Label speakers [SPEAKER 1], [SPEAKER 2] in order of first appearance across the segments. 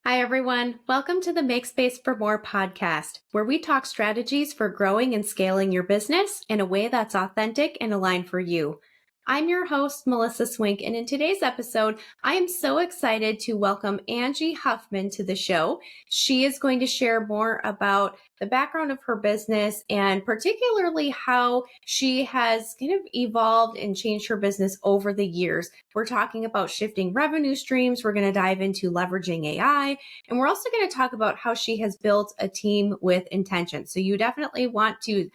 [SPEAKER 1] Hi, everyone. Welcome to the Make Space for More podcast, where we talk strategies for growing and scaling your business in a way that's authentic and aligned for you. I'm your host, Melissa Swink, and in today's episode, I am so excited to welcome Angie Huffman to the show. She is going to share more about the background of her business and particularly how she has kind of evolved and changed her business over the years. We're talking about shifting revenue streams. We're going to dive into leveraging AI, and we're also going to talk about how she has built a team with intention. So you definitely want to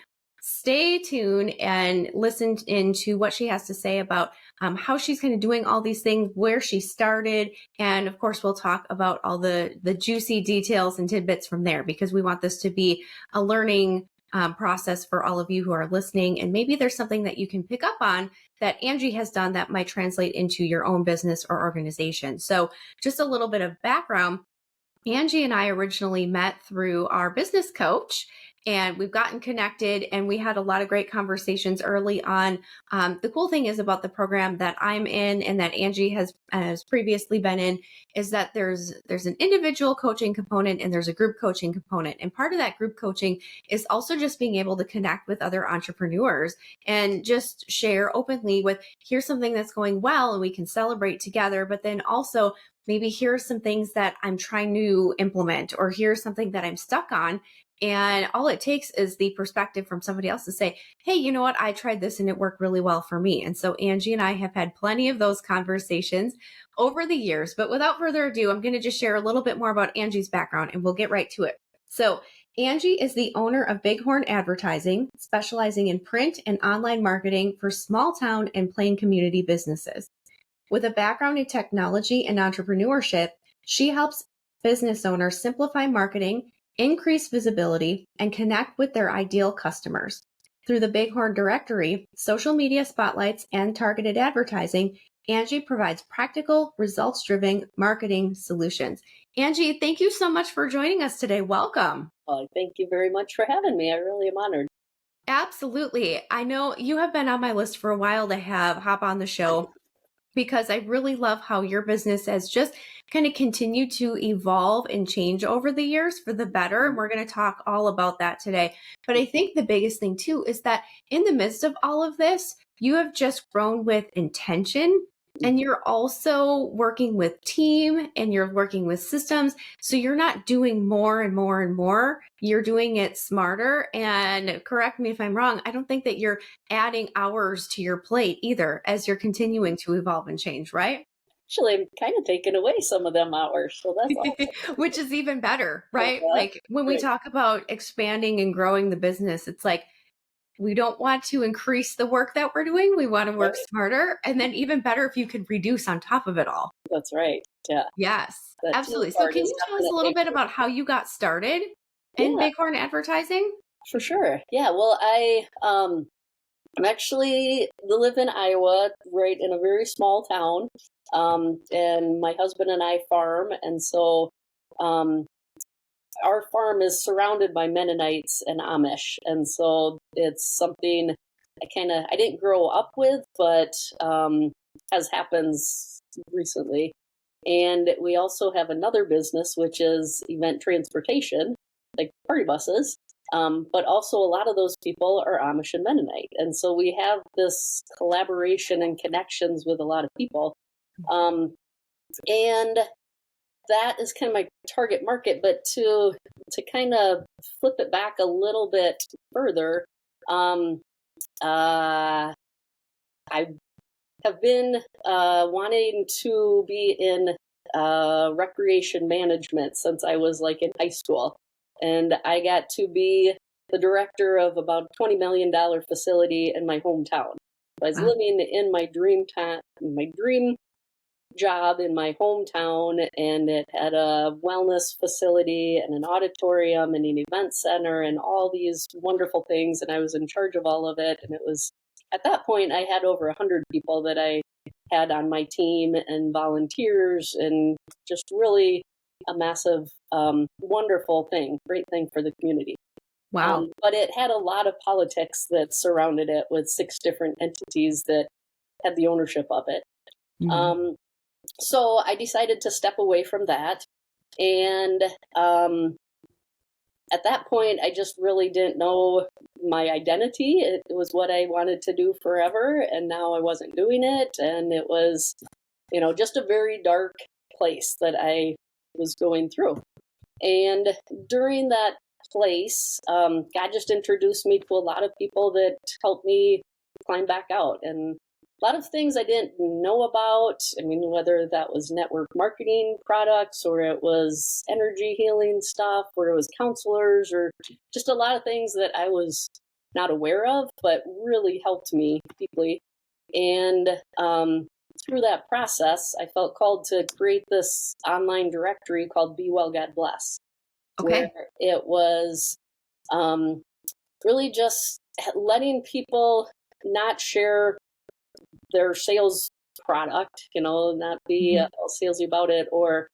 [SPEAKER 1] stay tuned and listen into what she has to say about how she's kind of doing all these things, where she started. And of course, we'll talk about all the juicy details and tidbits from there, because we want this to be a learning process for all of you who are listening. And maybe there's something that you can pick up on that Angie has done that might translate into your own business or organization. So just a little bit of background. Angie and I originally met through our business coach, and we've gotten connected, and we had a lot of great conversations early on. The cool thing is about the program that I'm in and that Angie has previously been in is that there's an individual coaching component and there's a group coaching component. And part of that group coaching is also just being able to connect with other entrepreneurs and just share openly with, here's something that's going well and we can celebrate together, but then also maybe here's some things that I'm trying to implement, or here's something that I'm stuck on. And all it takes is the perspective from somebody else to say, hey, you know what? I tried this and it worked really well for me. And so Angie and I have had plenty of those conversations over the years. But without further ado, I'm going to just share a little bit more about Angie's background and we'll get right to it. So Angie is the owner of Bighorn Advertising, specializing in print and online marketing for small town and plain community businesses. With a background in technology and entrepreneurship, she helps business owners simplify marketing, increase visibility, and connect with their ideal customers. Through the Bighorn Directory, social media spotlights, and targeted advertising, Angie provides practical, results-driven marketing solutions. Angie, thank you so much for joining us today. Welcome.
[SPEAKER 2] Oh, thank you very much for having me. I really am honored.
[SPEAKER 1] Absolutely. I know you have been on my list for a while to hop on the show, because I really love how your business has just kind of continued to evolve and change over the years for the better. And we're going to talk all about that today. But I think the biggest thing too is that in the midst of all of this, you have just grown with intention. And you're also working with team and you're working with systems. So you're not doing more and more and more. You're doing it smarter. And correct me if I'm wrong, I don't think that you're adding hours to your plate either as you're continuing to evolve and change, right?
[SPEAKER 2] Actually, I'm kind of taking away some of them hours, so that's awesome.
[SPEAKER 1] Which is even better, right?
[SPEAKER 2] Uh-huh.
[SPEAKER 1] Like when we
[SPEAKER 2] Right.
[SPEAKER 1] talk about expanding and growing the business, it's like, we don't want to increase the work that we're doing. We want to work
[SPEAKER 2] Right.
[SPEAKER 1] smarter. And then even better if you could reduce on top of it all.
[SPEAKER 2] That's right. Yeah.
[SPEAKER 1] Yes,
[SPEAKER 2] The team
[SPEAKER 1] absolutely. So
[SPEAKER 2] part
[SPEAKER 1] can
[SPEAKER 2] is
[SPEAKER 1] you tell us a little
[SPEAKER 2] definitely
[SPEAKER 1] bit about how you got started in
[SPEAKER 2] yeah,
[SPEAKER 1] Bighorn Advertising?
[SPEAKER 2] for sure. Yeah. Well, I'm actually live in Iowa, right in a very small town. And my husband and I farm, and so um our farm is surrounded by Mennonites and Amish, and so it's something I didn't grow up with, but as happens recently. And we also have another business, which is event transportation, like party buses. But also a lot of those people are Amish and Mennonite, and so we have this collaboration and connections with a lot of people. Um, and that is kind of my target market. But to kind of flip it back a little bit further, um, I have been wanting to be in recreation management since I was like in high school, and I got to be the director of about $20 million facility in my hometown. I was living in my dream job in my hometown, and it had a wellness facility and an auditorium and an event center and all these wonderful things, and I was in charge of all of it. And it was, at that point, I had over 100 people that I had on my team and volunteers, and just really a massive wonderful thing, great thing for the community.
[SPEAKER 1] Wow.
[SPEAKER 2] But it had a lot of politics that surrounded it, with 6 different entities that had the ownership of it.
[SPEAKER 1] Mhm.
[SPEAKER 2] So I decided to step away from that. And at that point, I just really didn't know my identity. It was what I wanted to do forever, and now I wasn't doing it. And it was, just a very dark place that I was going through. And during that place, God just introduced me to a lot of people that helped me climb back out. And a lot of things I didn't know about. I mean, whether that was network marketing products or it was energy healing stuff or it was counselors or just a lot of things that I was not aware of, but really helped me deeply. And through that process, I felt called to create this online directory called Be Well, God Bless, where it was really just letting people not share their sales product, not be salesy about it or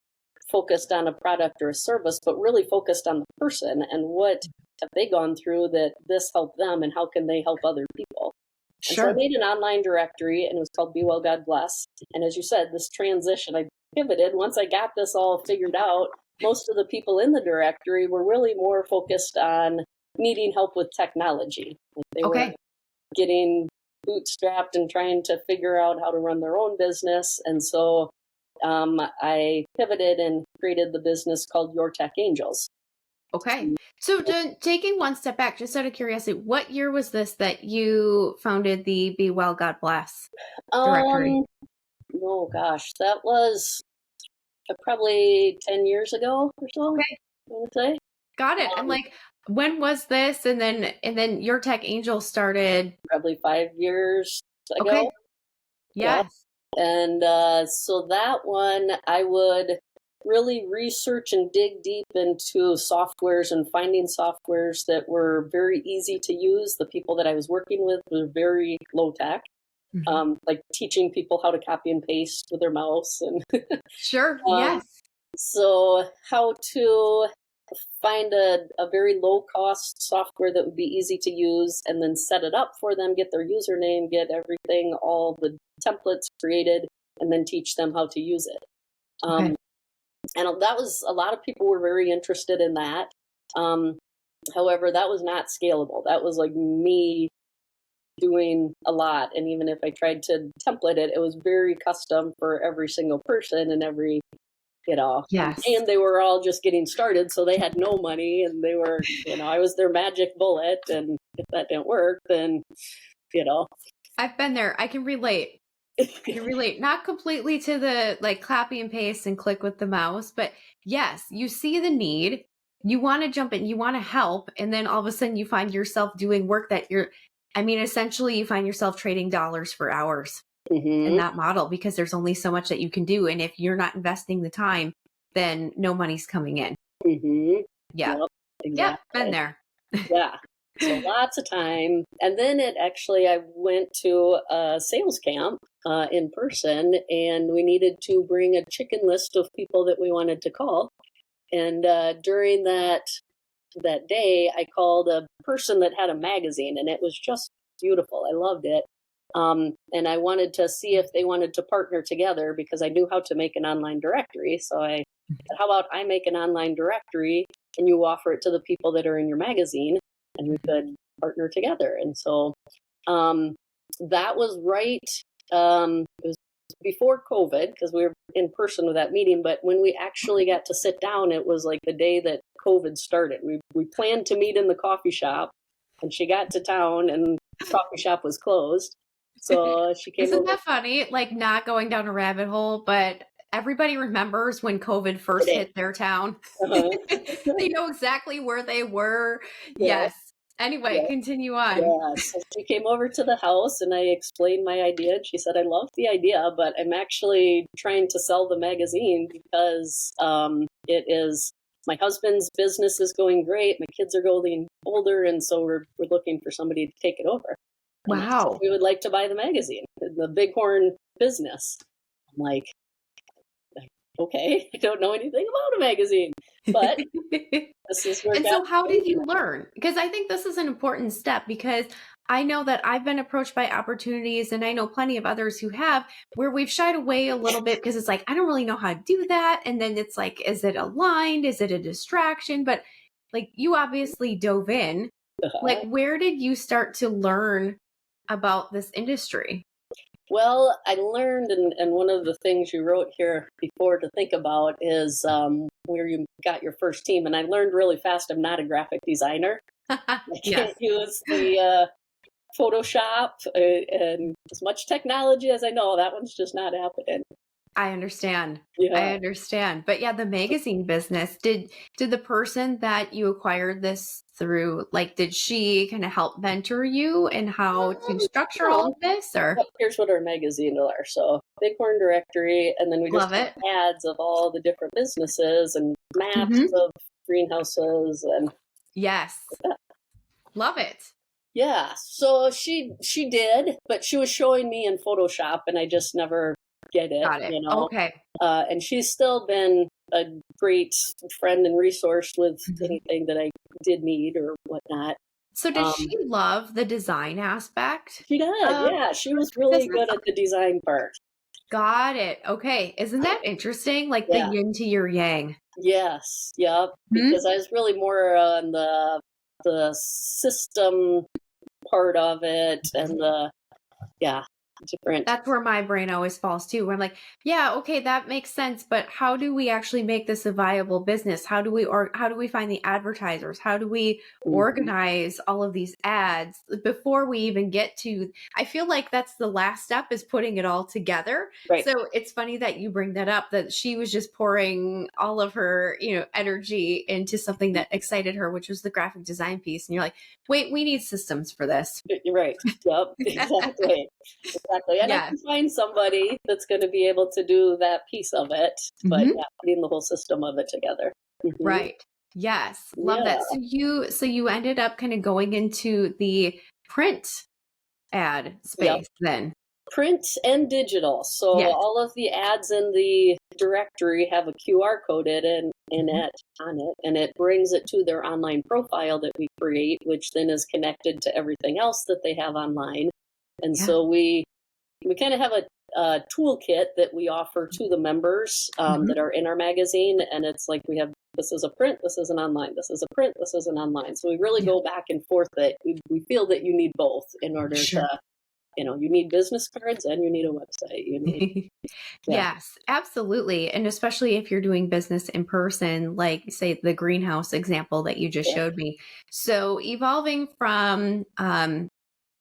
[SPEAKER 2] focused on a product or a service, but really focused on the person and what have they gone through that this helped them and how can they help other people.
[SPEAKER 1] Sure.
[SPEAKER 2] And so I made an online directory and it was called Be Well, God Bless. And as you said, this transition, I pivoted. Once I got this all figured out, most of the people in the directory were really more focused on needing help with technology. Like they were getting bootstrapped and trying to figure out how to run their own business. And so I pivoted and created the business called Your Tech Angels.
[SPEAKER 1] Okay. So taking one step back, just out of curiosity, what year was this that you founded the Be Well, God Bless directory?
[SPEAKER 2] Oh gosh, that was probably 10 years ago or so,
[SPEAKER 1] Okay.
[SPEAKER 2] I would say.
[SPEAKER 1] Got it. And when was this? And then Your Tech Angels started
[SPEAKER 2] Probably 5 years ago.
[SPEAKER 1] Okay. Yes.
[SPEAKER 2] Yeah. And so that one, I would really research and dig deep into softwares and finding softwares that were very easy to use. The people that I was working with were very low tech, like teaching people how to copy and paste with their mouse. And
[SPEAKER 1] Sure. Yes.
[SPEAKER 2] So how to find a very low cost software that would be easy to use and then set it up for them, get their username, get everything, all the templates created, and then teach them how to use it. And that was, a lot of people were very interested in that. However, that was not scalable. That was like me doing a lot. And even if I tried to template it, it was very custom for every single person and every,
[SPEAKER 1] Yes.
[SPEAKER 2] And they were all just getting started. So they had no money and they were, I was their magic bullet. And if that didn't work, then,
[SPEAKER 1] I've been there. I can relate. Not completely to the copy and paste and click with the mouse, but yes, you see the need, you want to jump in, you want to help, and then all of a sudden you find yourself doing work that essentially you find yourself trading dollars for hours in that model because there's only so much that you can do. And if you're not investing the time, then no money's coming in. Yeah.
[SPEAKER 2] Yep, exactly.
[SPEAKER 1] Yeah, been there.
[SPEAKER 2] Yeah. So lots of time. And then I went to a sales camp in person, and we needed to bring a chicken list of people that we wanted to call. And during that day, I called a person that had a magazine, and it was just beautiful. I loved it. And I wanted to see if they wanted to partner together because I knew how to make an online directory. So I said, how about I make an online directory and you offer it to the people that are in your magazine? And we could partner together. And so that was right. It was before COVID because we were in person with that meeting. But when we actually got to sit down, it was like the day that COVID started. We planned to meet in the coffee shop, and she got to town, and the coffee shop was closed. So she came.
[SPEAKER 1] Isn't that funny? Not going down a rabbit hole, but everybody remembers when COVID first hit their town. They know exactly where they were.
[SPEAKER 2] Yeah.
[SPEAKER 1] Yes. Anyway, continue on.
[SPEAKER 2] Yeah, so she came over to the house and I explained my idea. And she said, I love the idea, but I'm actually trying to sell the magazine because it is, my husband's business is going great. My kids are going older. And so we're looking for somebody to take it over.
[SPEAKER 1] Wow.
[SPEAKER 2] We would like to buy the magazine, the Bighorn business. I'm like, okay, I don't know anything about a magazine, but this is where.
[SPEAKER 1] And so how did you learn? Because I think this is an important step because I know that I've been approached by opportunities, and I know plenty of others who have, where we've shied away a little bit because it's like, I don't really know how to do that. And then it's like, is it aligned? Is it a distraction? But like, you obviously dove in. Like,
[SPEAKER 2] Uh-huh.
[SPEAKER 1] where did you start to learn about this industry?
[SPEAKER 2] Well, I learned, and one of the things you wrote here before to think about is where you got your first team. And I learned really fast I'm not a graphic designer. I
[SPEAKER 1] Yes,
[SPEAKER 2] can't use the Photoshop and as much technology as I know, that one's just not happening.
[SPEAKER 1] I understand. I
[SPEAKER 2] Yeah.
[SPEAKER 1] understand. But yeah, the magazine business, did the person that you acquired this through, like, did she kind of help mentor you in how to structure all
[SPEAKER 2] No.
[SPEAKER 1] of this, or?
[SPEAKER 2] Here's what our magazines are. So Bighorn directory, and then we just
[SPEAKER 1] Love it.
[SPEAKER 2] have ads of all the different businesses and maps
[SPEAKER 1] Hmm.
[SPEAKER 2] of greenhouses and
[SPEAKER 1] Yes. Love it.
[SPEAKER 2] yeah. So she did, but she was showing me in Photoshop, and I just never get it,
[SPEAKER 1] Got it. Okay.
[SPEAKER 2] And she's still been a great friend and resource with
[SPEAKER 1] Mhm.
[SPEAKER 2] anything that I did need or whatnot.
[SPEAKER 1] So does she
[SPEAKER 2] Um,
[SPEAKER 1] love the design aspect
[SPEAKER 2] she did,
[SPEAKER 1] of
[SPEAKER 2] yeah. She was
[SPEAKER 1] the
[SPEAKER 2] really
[SPEAKER 1] business?
[SPEAKER 2] good at the design part.
[SPEAKER 1] Got it. Okay. Isn't that interesting? Like the
[SPEAKER 2] Yeah.
[SPEAKER 1] yin to your yang.
[SPEAKER 2] Yes. Yep.
[SPEAKER 1] Hmm?
[SPEAKER 2] Because I was really more on the system part of it and the yeah different.
[SPEAKER 1] That's where my brain always falls too. Where I'm like, yeah, okay, that makes sense, but how do we actually make this a viable business? How do we find the advertisers? How do we
[SPEAKER 2] Mhm.
[SPEAKER 1] organize all of these ads before we even get to, I feel like that's the last step, is putting it all together.
[SPEAKER 2] Right.
[SPEAKER 1] So it's funny that you bring that up, that she was just pouring all of her, energy into something that excited her, which was the graphic design piece. And you're like, wait, we need systems for this.
[SPEAKER 2] You're right. Yep. Exactly. Exactly. And I
[SPEAKER 1] Yes.
[SPEAKER 2] can find somebody that's going to be able to do that piece of it, but yeah, putting the whole system of it together. Hmm.
[SPEAKER 1] Right. Yes. Love
[SPEAKER 2] Yeah.
[SPEAKER 1] that. So you ended up kind of going into the print ad
[SPEAKER 2] Yep.
[SPEAKER 1] space then.
[SPEAKER 2] Print and digital. So
[SPEAKER 1] Yes.
[SPEAKER 2] all of the ads in the directory have a QR code in
[SPEAKER 1] Mhm.
[SPEAKER 2] it on it, and it brings it to their online profile that we create, which then is connected to everything else that they have online. And
[SPEAKER 1] Yeah.
[SPEAKER 2] so we kind of have a toolkit that we offer to the members
[SPEAKER 1] Mhm.
[SPEAKER 2] that are in our magazine, and it's like we have this is a print, this is an online, this is a print, this is an online. So we really
[SPEAKER 1] Yeah.
[SPEAKER 2] go back and forth that we feel that you need both in order
[SPEAKER 1] Sure.
[SPEAKER 2] to you need business cards and you need a website. You need, yeah,
[SPEAKER 1] Yes, absolutely. And especially if you're doing business in person, like say the greenhouse example that you just
[SPEAKER 2] yeah.
[SPEAKER 1] showed me. So evolving from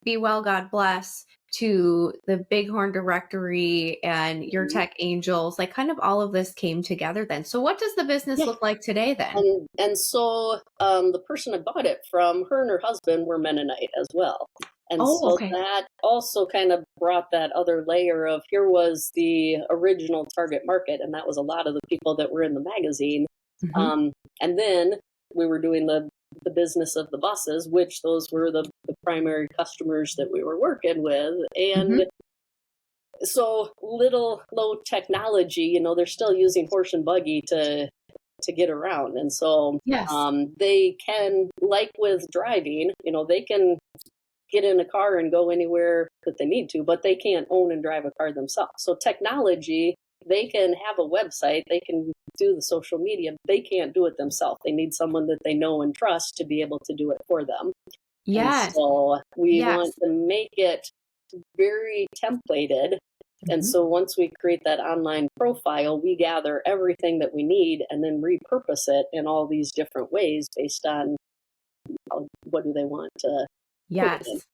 [SPEAKER 1] Be Well, God Bless to the Bighorn Directory and your
[SPEAKER 2] Mhm.
[SPEAKER 1] Tech Angels, like kind of all of this came together then. So what does the business
[SPEAKER 2] Yeah.
[SPEAKER 1] look like today then?
[SPEAKER 2] And so the person I bought it from, her and her husband were Mennonite as well. And
[SPEAKER 1] Oh,
[SPEAKER 2] so
[SPEAKER 1] okay.
[SPEAKER 2] that also kind of brought that other layer of here was the original target market, and that was a lot of the people that were in the magazine.
[SPEAKER 1] Hmm.
[SPEAKER 2] Um, and then we were doing the business of the buses, which those were the primary customers that we were working with.
[SPEAKER 1] Hmm.
[SPEAKER 2] And so little low technology, they're still using horse and buggy to get around. And so
[SPEAKER 1] Yes.
[SPEAKER 2] they can, like with driving, they can get in a car and go anywhere that they need to, but they can't own and drive a car themselves. So technology, they can have a website, they can do the social media, they can't do it themselves. They need someone that they know and trust to be able to do it for them. And
[SPEAKER 1] Yes.
[SPEAKER 2] so we want
[SPEAKER 1] Yes.
[SPEAKER 2] to make it very templated. And
[SPEAKER 1] Hmm.
[SPEAKER 2] so once we create that online profile, we gather everything that we need and then repurpose it in all these different ways based on what do they want to put it in.
[SPEAKER 1] Yes.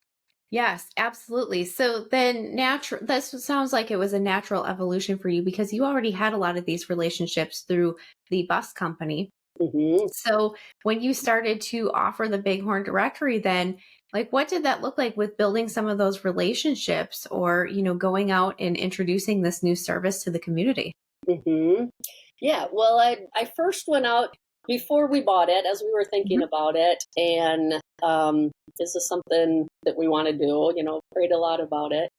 [SPEAKER 1] Yes, absolutely. So then this sounds like it was a natural evolution for you because you already had a lot of these relationships through the bus company.
[SPEAKER 2] Hmm.
[SPEAKER 1] So when you started to offer the Bighorn directory, then like what did that look like with building some of those relationships, or, going out and introducing this new service to the community?
[SPEAKER 2] Hmm. Yeah, well, I first went out before we bought it, as we were thinking
[SPEAKER 1] Mhm.
[SPEAKER 2] about it, and this is something that we want to do. Prayed a lot about it,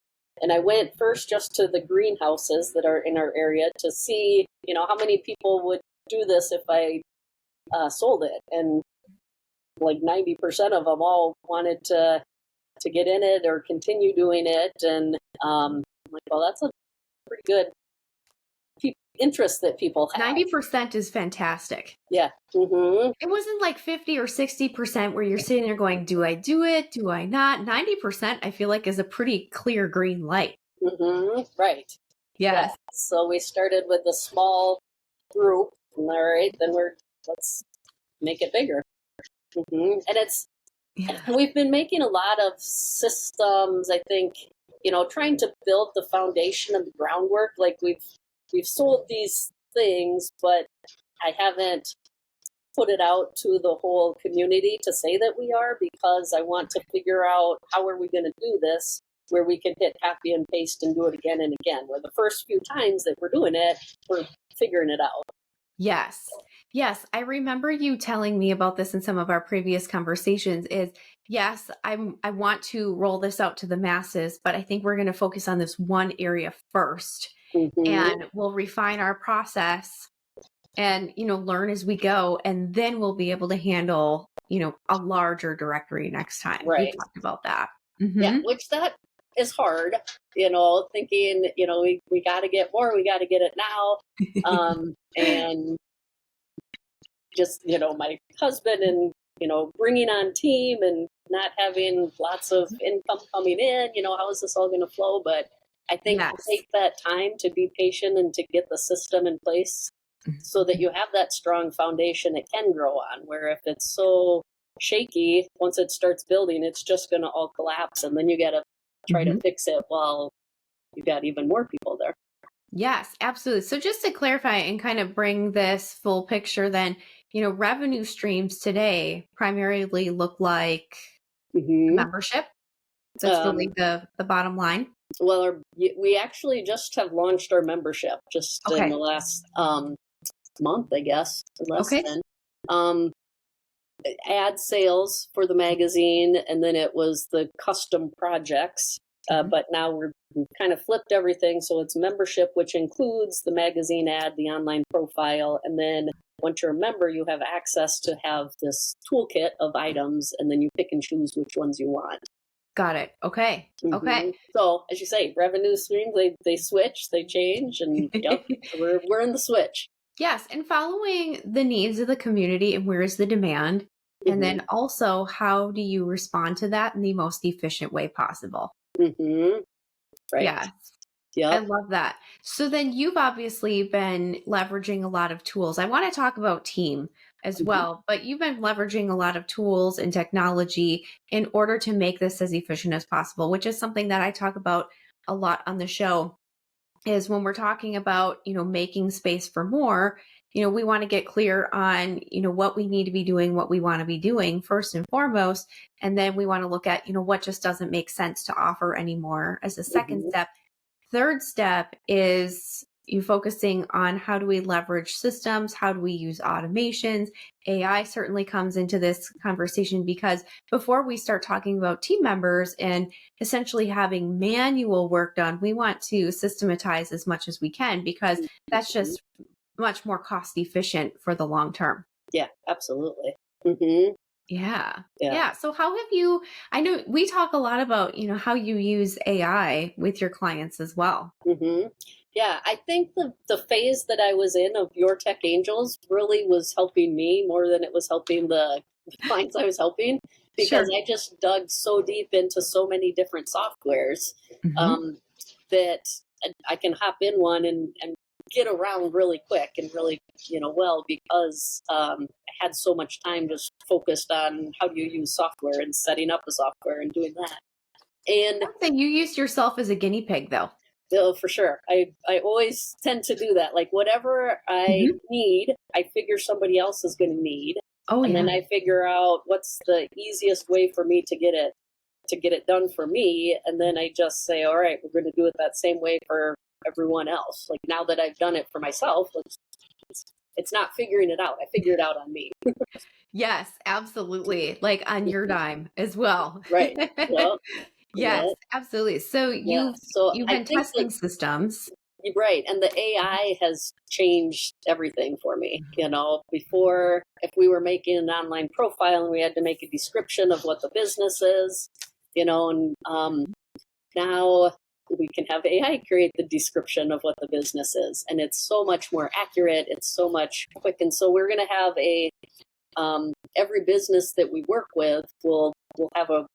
[SPEAKER 2] and I went first just to the greenhouses that are in our area to see, how many people would do this if I sold it, and like 90% of them all wanted to to get in it or continue doing it. And I'm like, well, that's a pretty good interest that people have.
[SPEAKER 1] 90% is fantastic.
[SPEAKER 2] Yeah. Mm-hmm.
[SPEAKER 1] It wasn't like 50 or 60% where you're sitting there going, do I do it? Do I not? 90% I feel like is a pretty clear green light.
[SPEAKER 2] Mm-hmm. Right.
[SPEAKER 1] Yes.
[SPEAKER 2] Yeah. So we started with a small group. All right. Then let's make it bigger. Mm-hmm. And we've been making a lot of systems, I think, trying to build the foundation and the groundwork. Like we've sold these things, but I haven't put it out to the whole community to say that we are, because I want to figure out how are we going to do this where we can hit copy and paste and do it again and again, where the first few times that we're doing it, we're figuring it out.
[SPEAKER 1] Yes. Yes. I remember you telling me about this in some of our previous conversations is, yes, I want to roll this out to the masses, but I think we're going to focus on this one area first.
[SPEAKER 2] Mm-hmm.
[SPEAKER 1] And we'll refine our process and, learn as we go. And then we'll be able to handle, a larger directory next time.
[SPEAKER 2] Right.
[SPEAKER 1] We talked about that.
[SPEAKER 2] Mm-hmm. Yeah, which that is hard, thinking, we got to get more, we got to get it now. And just, my husband and, bringing on team and not having lots of income coming in, how is this all going to flow? But I think take that time to be patient and to get the system in place so that you have that strong foundation it can grow on, where if it's so shaky, once it starts building, it's just going to all collapse. And then you got to try to fix it while you got even more people there.
[SPEAKER 1] Yes, absolutely. So just to clarify and kind of bring this full picture, then, revenue streams today primarily look like membership. That's really the bottom line.
[SPEAKER 2] Well, we actually just have launched our membership in the last month, I guess, or less than. Ad sales for the magazine, and then it was the custom projects. But now we've kind of flipped everything. So it's membership, which includes the magazine ad, the online profile. And then once you're a member, you have access to have this toolkit of items, and then you pick and choose which ones you want.
[SPEAKER 1] Got it. Okay. Okay.
[SPEAKER 2] So as you say, revenue streams, they switch, they change, and yep, we're in the switch.
[SPEAKER 1] Yes. And following the needs of the community and where is the demand. And then also, how do you respond to that in the most efficient way possible?
[SPEAKER 2] Right.
[SPEAKER 1] Yes. Yeah. I love that. So then you've obviously been leveraging a lot of tools. I want to talk about team as well, but you've been leveraging a lot of tools and technology in order to make this as efficient as possible, which is something that I talk about a lot on the show. Is when we're talking about, making space for more, we want to get clear on, what we need to be doing, what we want to be doing first and foremost. And then we want to look at, what just doesn't make sense to offer anymore as a second step. Third step is you focusing on how do we leverage systems? How do we use automations? AI certainly comes into this conversation because before we start talking about team members and essentially having manual work done, we want to systematize as much as we can because that's just much more cost efficient for the long term.
[SPEAKER 2] Yeah, absolutely.
[SPEAKER 1] Yeah. So how have you, I know we talk a lot about, how you use AI with your clients as well.
[SPEAKER 2] Yeah, I think the phase that I was in of Your Tech Angels really was helping me more than it was helping the clients I was helping, because I just dug so deep into so many different softwares that I can hop in one and get around really quick and really, because I had so much time just focused on how do you use software and setting up the software and doing that. And
[SPEAKER 1] I think you used yourself as a guinea pig, though.
[SPEAKER 2] Oh, for sure. I always tend to do that. Like whatever I need, I figure somebody else is going to need. Then I figure out what's the easiest way for me to get it done for me. And then I just say, all right, we're going to do it that same way for everyone else. Like now that I've done it for myself, it's not figuring it out. I figure it out on me.
[SPEAKER 1] Yes, absolutely. Like on your dime as well.
[SPEAKER 2] Right. Well,
[SPEAKER 1] yes, absolutely. So you've been testing systems.
[SPEAKER 2] Right. And the AI has changed everything for me. Before, if we were making an online profile and we had to make a description of what the business is, and now we can have AI create the description of what the business is, and it's so much more accurate. It's so much quick, and so we're going to have every business that we work with will have a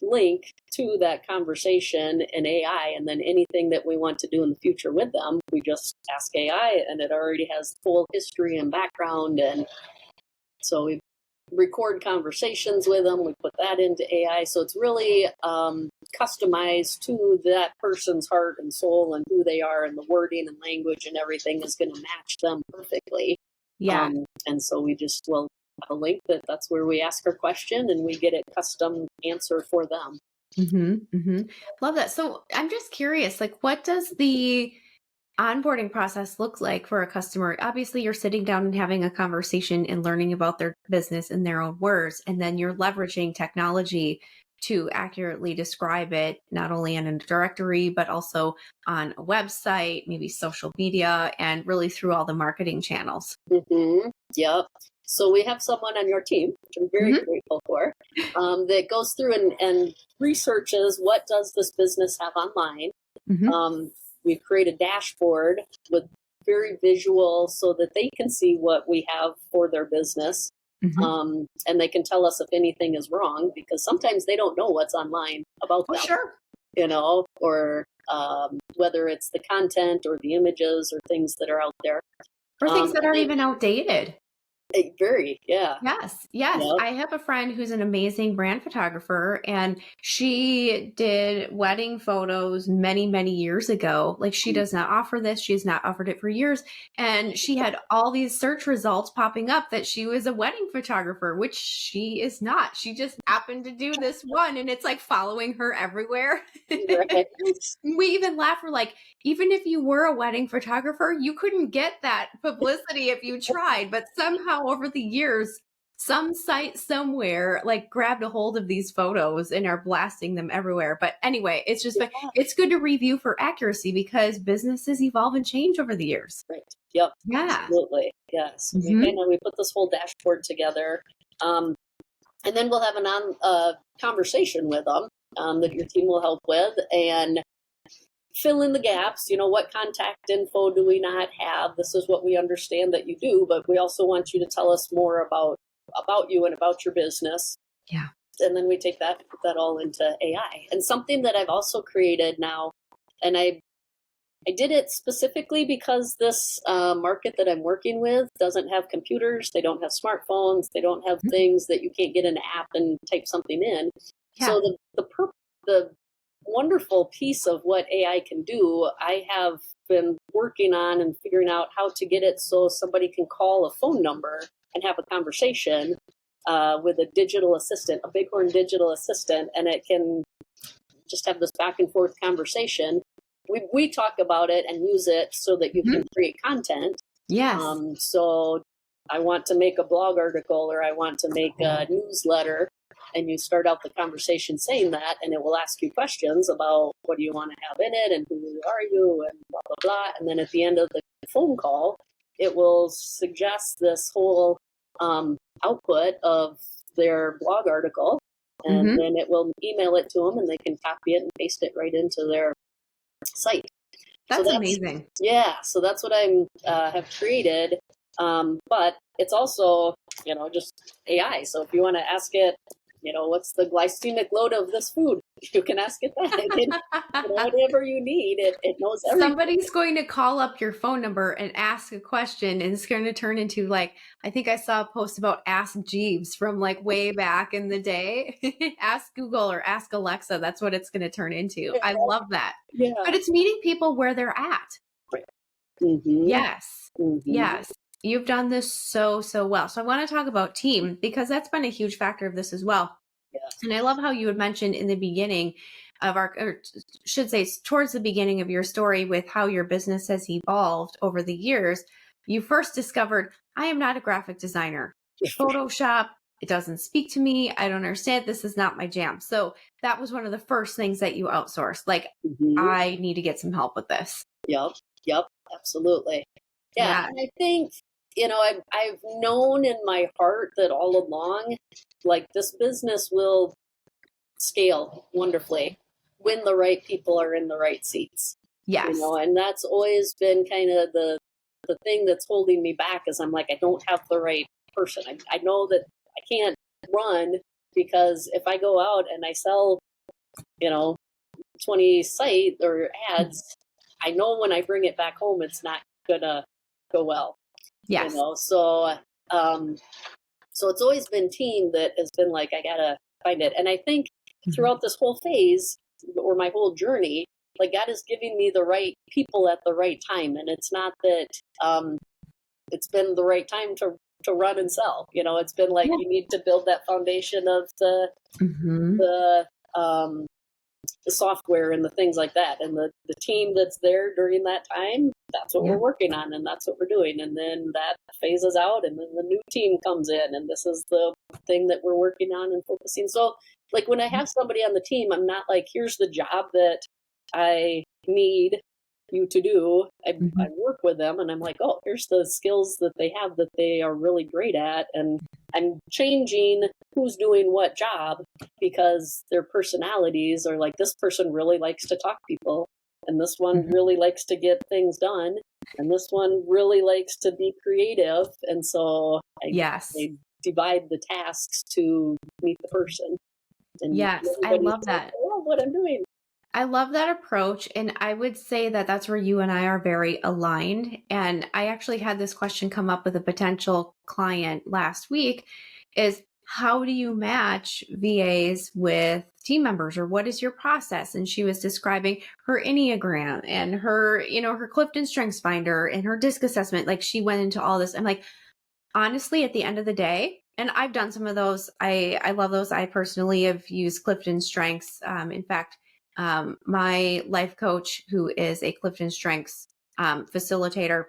[SPEAKER 2] link to that conversation in AI, and then anything that we want to do in the future with them, we just ask AI, and it already has full history and background, and so we record conversations with them. We put that into AI, so it's really customized to that person's heart and soul and who they are, and the wording and language and everything is going to match them perfectly.
[SPEAKER 1] Yeah.
[SPEAKER 2] And so we just will have a link that's where we ask our question and we get a custom answer for them.
[SPEAKER 1] Love that. So I'm just curious, like, what does the onboarding process look like for a customer? Obviously, you're sitting down and having a conversation and learning about their business in their own words, and then you're leveraging technology to accurately describe it, not only in a directory, but also on a website, maybe social media, and really through all the marketing channels.
[SPEAKER 2] Yep. So we have someone on your team, which I'm very grateful for, that goes through and researches what does this business have online. We create a dashboard with very visual so that they can see what we have for their business. And they can tell us if anything is wrong, because sometimes they don't know what's online about them, or whether it's the content or the images or things that are out there.
[SPEAKER 1] Or things that are even outdated.
[SPEAKER 2] Very, yeah.
[SPEAKER 1] Yes. Yep. I have a friend who's an amazing brand photographer, and she did wedding photos many, many years ago. Like, she does not offer this. She has not offered it for years. And she had all these search results popping up that she was a wedding photographer, which she is not. She just happened to do this one, and it's like following her everywhere.
[SPEAKER 2] Right.
[SPEAKER 1] We even laugh. We're like, even if you were a wedding photographer, you couldn't get that publicity if you tried. But somehow over the years, some site somewhere like grabbed a hold of these photos and are blasting them everywhere. But anyway, it's just, it's good to review for accuracy because businesses evolve and change over the years.
[SPEAKER 2] Right. Yep.
[SPEAKER 1] Yeah.
[SPEAKER 2] Absolutely. Yes. We put this whole dashboard together. And then we'll have a conversation with them that your team will help with, and fill in the gaps. What contact info do we not have? This is what we understand that you do, but we also want you to tell us more about you and about your business.
[SPEAKER 1] Yeah.
[SPEAKER 2] And then we take that, put that all into AI. And something that I've also created now, and I did it specifically because this market that I'm working with doesn't have computers. They don't have smartphones. They don't have things that you can't get an app and type something in. Yeah. So the wonderful piece of what AI can do, I have been working on and figuring out how to get it so somebody can call a phone number and have a conversation with a digital assistant, a Bighorn digital assistant, and it can just have this back and forth conversation. We talk about it and use it so that you can create content.
[SPEAKER 1] Yes.
[SPEAKER 2] So I want to make a blog article, or I want to make a newsletter, and you start out the conversation saying that, and it will ask you questions about what do you want to have in it, and who are you, and blah, blah, blah. And then at the end of the phone call, it will suggest this whole output of their blog article, and then it will email it to them, and they can copy it and paste it right into their site. That's amazing. Yeah, so that's what I have created. But it's also, just AI. So if you want to ask it, what's the glycemic load of this food? You can ask it that. Whatever you need, it knows everything.
[SPEAKER 1] Somebody's going to call up your phone number and ask a question, and it's going to turn into, like, I think I saw a post about Ask Jeeves from like way back in the day. Ask Google or Ask Alexa. That's what it's going to turn into. Yeah. I love that. Yeah. But it's meeting people where they're at.
[SPEAKER 2] Right.
[SPEAKER 1] Yes. Yes. You've done this so well. So I want to talk about team, because that's been a huge factor of this as well.
[SPEAKER 2] Yes.
[SPEAKER 1] And I love how you had mentioned in the beginning of towards the beginning of your story with how your business has evolved over the years. You first discovered, I am not a graphic designer. Photoshop, it doesn't speak to me. I don't understand. This is not my jam. So that was one of the first things that you outsourced. Like, I need to get some help with this.
[SPEAKER 2] Yep. Absolutely. Yeah. And I think, I've known in my heart that all along, like, this business will scale wonderfully when the right people are in the right seats.
[SPEAKER 1] Yes.
[SPEAKER 2] And that's always been kind of the thing that's holding me back is I'm like, I don't have the right person. I know that I can't run because if I go out and I sell, 20 site or ads, I know when I bring it back home, it's not gonna go well.
[SPEAKER 1] Yes.
[SPEAKER 2] So it's always been team that has been like, I gotta find it. And I think throughout this whole phase or my whole journey, like God is giving me the right people at the right time. And it's not that it's been the right time to run and sell. It's been like you need to build that foundation of the software and the things like that. And the team that's there during that time, that's what we're working on and that's what we're doing. And then that phases out and then the new team comes in and this is the thing that we're working on and focusing. So like when I have somebody on the team, I'm not like, here's the job that I need you to do. I work with them and I'm like, oh, here's the skills that they have that they are really great at. And I'm changing who's doing what job because their personalities are like, this person really likes to talk to people and this one really likes to get things done and this one really likes to be creative. And so I divide the tasks to meet the person. And
[SPEAKER 1] I love that.
[SPEAKER 2] I love what I'm doing.
[SPEAKER 1] I love that approach. And I would say that that's where you and I are very aligned. And I actually had this question come up with a potential client last week is how do you match VAs with team members or what is your process? And she was describing her Enneagram and her, her Clifton Strengths Finder and her DISC assessment. Like she went into all this. I'm like, honestly, at the end of the day, and I've done some of those. I love those. I personally have used Clifton Strengths. In fact, my life coach, who is a Clifton Strengths facilitator,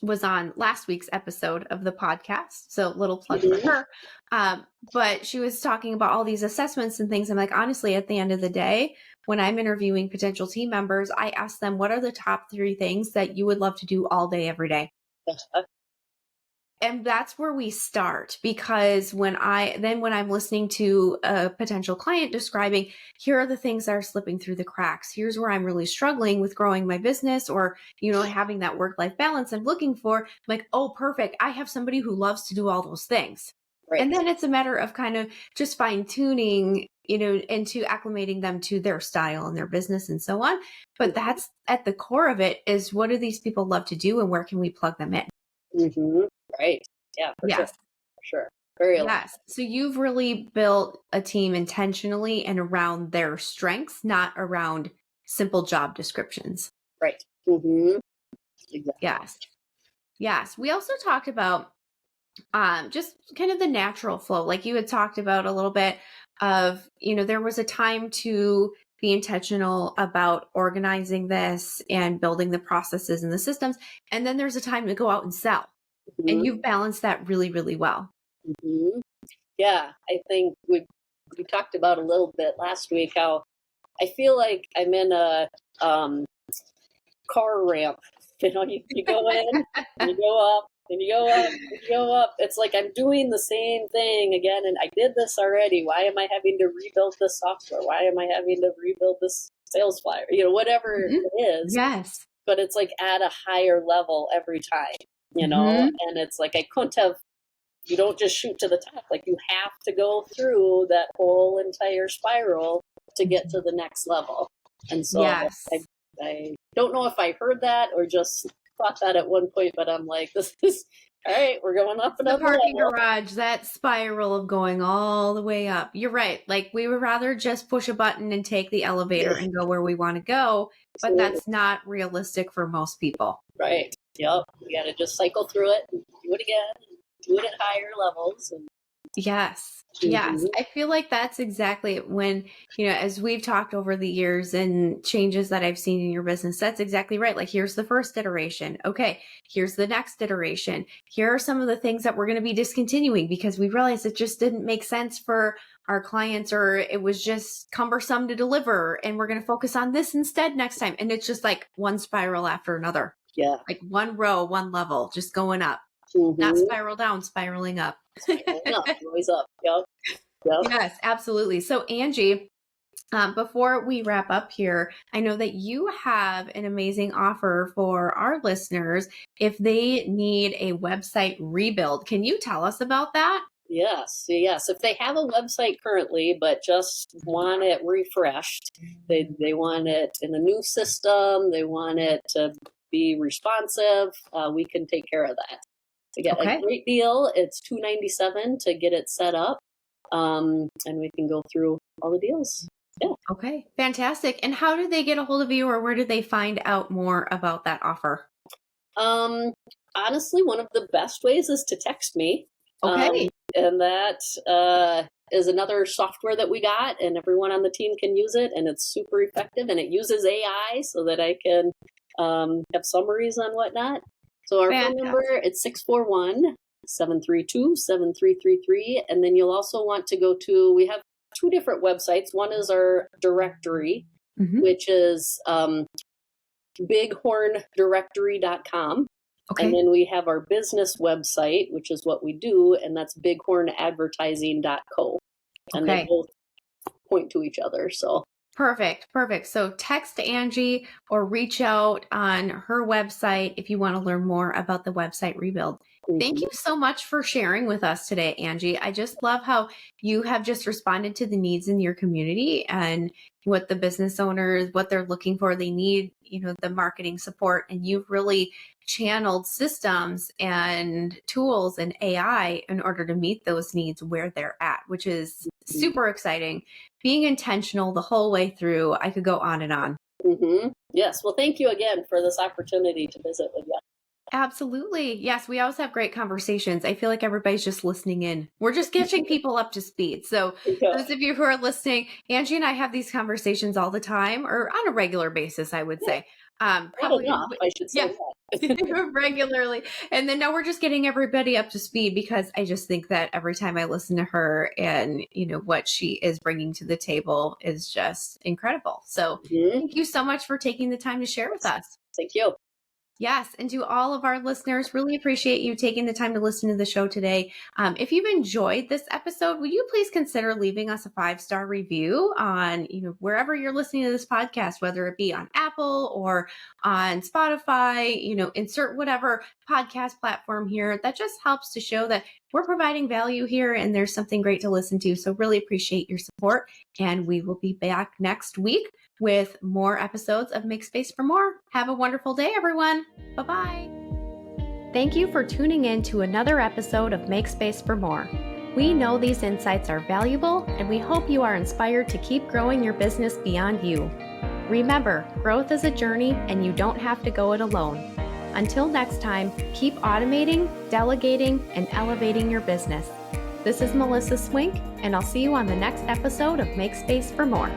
[SPEAKER 1] was on last week's episode of the podcast. So little plug for her. But she was talking about all these assessments and things. I'm like, honestly, at the end of the day, when I'm interviewing potential team members, I ask them, what are the top 3 things that you would love to do all day, every day? And that's where we start, because when I'm listening to a potential client describing, here are the things that are slipping through the cracks. Here's where I'm really struggling with growing my business or, having that work-life balance I'm looking for. I'm like, oh, perfect. I have somebody who loves to do all those things. Right. And then it's a matter of kind of just fine tuning, into acclimating them to their style and their business and so on. But that's at the core of it is what do these people love to do and where can we plug them in?
[SPEAKER 2] Right. Yeah. For sure. Very aligned.
[SPEAKER 1] Yes. So you've really built a team intentionally and around their strengths, not around simple job descriptions.
[SPEAKER 2] Right. Exactly.
[SPEAKER 1] Yes. We also talked about just kind of the natural flow. Like you had talked about a little bit of, there was a time to be intentional about organizing this and building the processes and the systems. And then there's a time to go out and sell. And you've balanced that really, really well.
[SPEAKER 2] Yeah, I think we talked about a little bit last week how I feel like I'm in a car ramp. You go in, and you go up, and you go up, and you go up. It's like I'm doing the same thing again, and I did this already. Why am I having to rebuild this software? Why am I having to rebuild this sales flyer? Whatever it is.
[SPEAKER 1] Yes.
[SPEAKER 2] But it's like at a higher level every time. And it's like I couldn't have, you don't just shoot to the top. Like you have to go through that whole entire spiral to get to the next level. And so I don't know if I heard that or just thought that at one point, but I'm like, this is, all right, we're going up another
[SPEAKER 1] level. The parking
[SPEAKER 2] level.
[SPEAKER 1] garage, that spiral of going all the way up. You're right. Like we would rather just push a button and take the elevator and go where we want to go, but that's not realistic for most people.
[SPEAKER 2] Right. Yep. You got to just cycle through it and do it again, do it at higher levels.
[SPEAKER 1] Yes. I feel like that's exactly when, as we've talked over the years and changes that I've seen in your business, that's exactly right. Like, here's the first iteration. Okay. Here's the next iteration. Here are some of the things that we're going to be discontinuing because we realized it just didn't make sense for our clients or it was just cumbersome to deliver. And we're going to focus on this instead next time. And it's just like one spiral after another.
[SPEAKER 2] Yeah.
[SPEAKER 1] Like one row, one level, just going up. Not spiral down, spiraling up.
[SPEAKER 2] Spiraling up, always up. Yep. Yep.
[SPEAKER 1] Yes, absolutely. So Angie, before we wrap up here, I know that you have an amazing offer for our listeners if they need a website rebuild. Can you tell us about that?
[SPEAKER 2] Yes, yes. If they have a website currently, but just want it refreshed, they want it in a new system, they want it to be responsive, we can take care of that. To get a
[SPEAKER 1] Okay.
[SPEAKER 2] great deal, it's $297 to get it set up, and we can go through all the deals. Yeah.
[SPEAKER 1] Okay. Fantastic. And how do they get a hold of you, or where do they find out more about that offer?
[SPEAKER 2] Um, Honestly, one of the best ways is to text me.
[SPEAKER 1] Okay.
[SPEAKER 2] And that is another software that we got, and everyone on the team can use it, and it's super effective, and it uses AI so that I can have summaries on whatnot. So our phone number, it's 641-732-7333. And then you'll also want to go to, we have two different websites. One is our directory, which is bighorndirectory.com.
[SPEAKER 1] Okay.
[SPEAKER 2] And then we have our business website, which is what we do, and that's bighornadvertising.co. And they both point to each other. So
[SPEAKER 1] Perfect. So text Angie or reach out on her website if you want to learn more about the website rebuild. Thank you so much for sharing with us today, Angie. I just love how you have just responded to the needs in your community and what the business owners, what they're looking for. They need, the marketing support, and you've really channeled systems and tools and AI in order to meet those needs where they're at, which is super exciting. Being intentional the whole way through. I could go on and on.
[SPEAKER 2] Yes. Well, thank you again for this opportunity to visit with you.
[SPEAKER 1] Absolutely. Yes, we always have great conversations. I feel like everybody's just listening in. We're just catching people up to speed. So those of you who are listening, Angie and I have these conversations all the time, or on a regular basis, I would say.
[SPEAKER 2] Probably enough, I should say.
[SPEAKER 1] Regularly. And then now we're just getting everybody up to speed, because I just think that every time I listen to her and, what she is bringing to the table is just incredible. So thank you so much for taking the time to share with us.
[SPEAKER 2] Thank you.
[SPEAKER 1] Yes. And to all of our listeners, really appreciate you taking the time to listen to the show today. If you've enjoyed this episode, will you please consider leaving us a 5-star review on, wherever you're listening to this podcast, whether it be on Apple or on Spotify, insert whatever podcast platform here. That just helps to show that we're providing value here and there's something great to listen to. So really appreciate your support. And we will be back next week with more episodes of Make Space for More. Have a wonderful day, everyone. Bye-bye. Thank you for tuning in to another episode of Make Space for More. We know these insights are valuable, and we hope you are inspired to keep growing your business beyond you. Remember, growth is a journey, and you don't have to go it alone. Until next time, keep automating, delegating, and elevating your business. This is Melissa Swink, and I'll see you on the next episode of Make Space for More.